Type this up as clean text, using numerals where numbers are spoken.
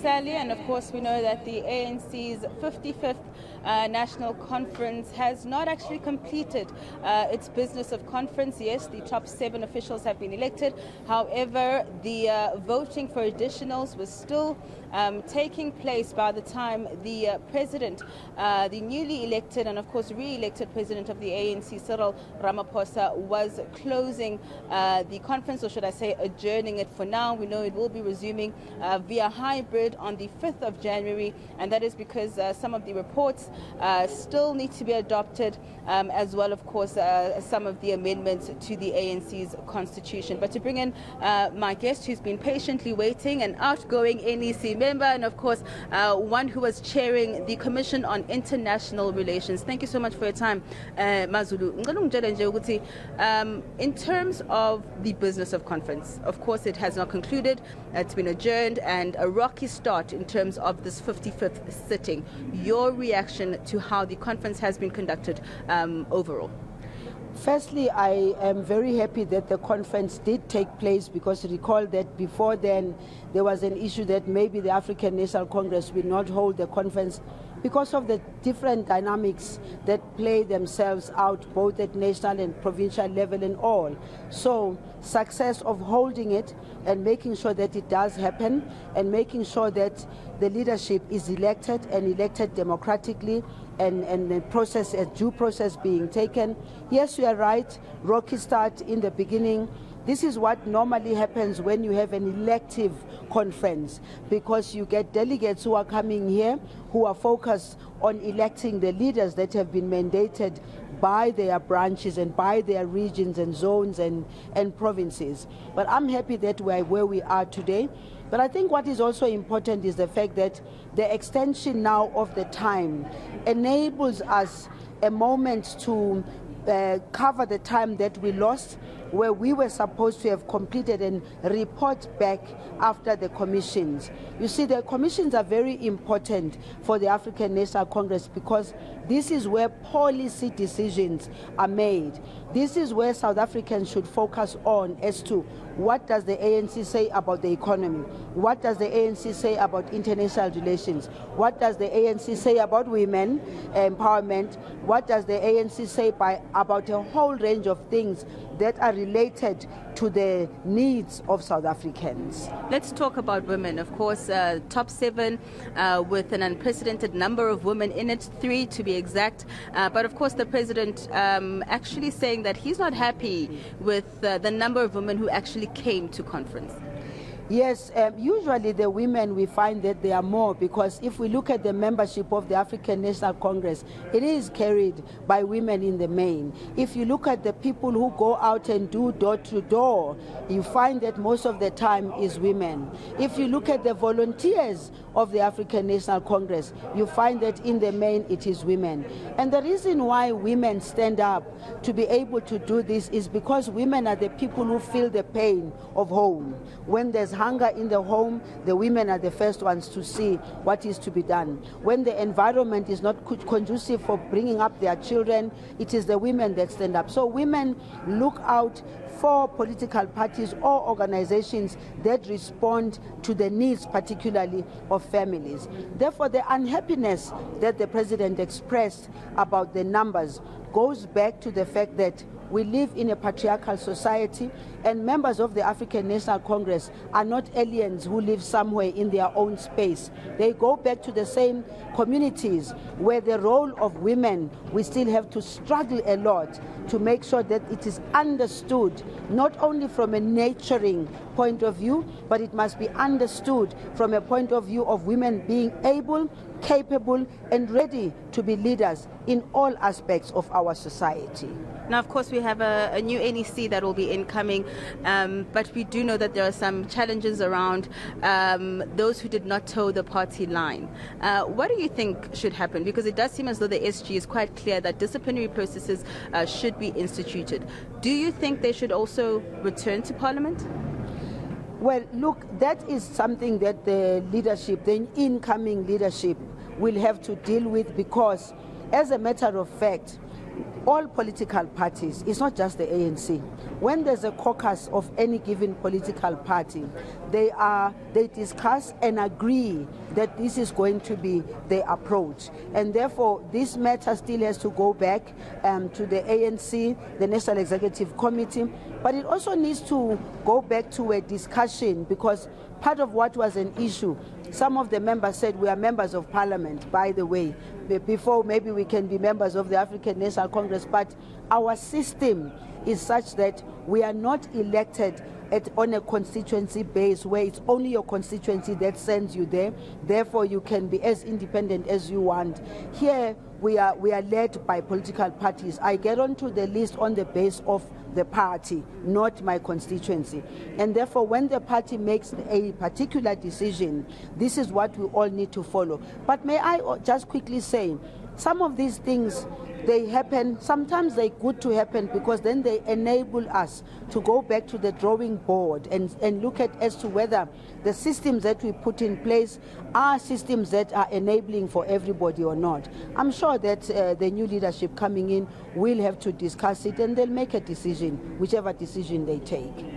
Sally, and of course we know that the ANC's 55th National Conference has not actually completed its business of conference. Yes, the top 7 officials have been elected. However, the voting for additionals was still taking place by the time the president, the newly elected and of course re-elected president of the ANC, Cyril Ramaphosa, was closing the conference, or should I say adjourning it for now. We know it will be resuming via hybrid on the 5th of January, and that is because some of the reports still need to be adopted, as well, of course, some of the amendments to the ANC's constitution. But to bring in my guest, who's been patiently waiting, an outgoing NEC member, and of course one who was chairing the Commission on International Relations. Thank you so much for your time, Mazulu. In terms of the business of conference, of course it has not concluded. It's been adjourned, and a rocky start in terms of this 55th sitting. Your reaction to how the conference has been conducted overall? Firstly, I am very happy that the conference did take place, because recall that before then there was an issue that maybe the African National Congress will not hold the conference because of the different dynamics that play themselves out both at national and provincial level and all. So success of holding it and making sure that it does happen, and making sure that the leadership is elected and elected democratically, and the process, a due process being taken. Yes, you are right, rocky start in the beginning. This is what normally happens when you have an elective conference, because you get delegates who are coming here who are focused on electing the leaders that have been mandated by their branches and by their regions and zones and provinces. But I'm happy that we're where we are today. But I think what is also important is the fact that the extension now of the time enables us a moment to cover the time that we lost, where we were supposed to have completed and report back after the commissions. You see, the commissions are very important for the African National Congress, because this is where policy decisions are made. This is where South Africans should focus on as to what does the ANC say about the economy? What does the ANC say about international relations? What does the ANC say about women empowerment? What does the ANC say about a whole range of things that are related to the needs of South Africans? Let's talk about women. Of course, top 7 with an unprecedented number of women in it, 3 to be exact. But of course, the president actually saying that he's not happy with the number of women who actually came to conference. Yes, usually the women, we find that they are more, because if we look at the membership of the African National Congress, it is carried by women in the main. If you look at the people who go out and do door to door, you find that most of the time is women. If you look at the volunteers of the African National Congress, you find that in the main it is women. And the reason why women stand up to be able to do this is because women are the people who feel the pain of home. When there's hunger in the home, the women are the first ones to see what is to be done. When the environment is not conducive for bringing up their children, it is the women that stand up. So women look out for political parties or organizations that respond to the needs, particularly of families. Therefore, the unhappiness that the president expressed about the numbers goes back to the fact that we live in a patriarchal society, and members of the African National Congress are not aliens who live somewhere in their own space. They go back to the same communities where the role of women, we still have to struggle a lot to make sure that it is understood, not only from a nurturing point of view, but it must be understood from a point of view of women being able, capable, and ready to be leaders in all aspects of our society. Now, of course, we have a new NEC that will be incoming, but we do know that there are some challenges around those who did not toe the party line. What do you think should happen? Because it does seem as though the SG is quite clear that disciplinary processes should be instituted. Do you think they should also return to Parliament? Well, look, that is something that the leadership, the incoming leadership, will have to deal with, because as a matter of fact, all political parties, it's not just the ANC. When there's a caucus of any given political party, they discuss and agree that this is going to be the approach. And therefore, this matter still has to go back to the ANC, the National Executive Committee, but it also needs to go back to a discussion, because part of what was an issue, some of the members said we are members of parliament, by the way, before maybe we can be members of the African National Congress, but our system is such that we are not elected on a constituency base where it's only your constituency that sends you there, therefore you can be as independent as you want. Here we are led by political parties. I get onto the list on the base of the party, not my constituency. And therefore, when the party makes a particular decision, this is what we all need to follow. But may I just quickly say, some of these things, they happen, sometimes they're good to happen because then they enable us to go back to the drawing board and look at as to whether the systems that we put in place are systems that are enabling for everybody or not. I'm sure that the new leadership coming in will have to discuss it and they'll make a decision, whichever decision they take.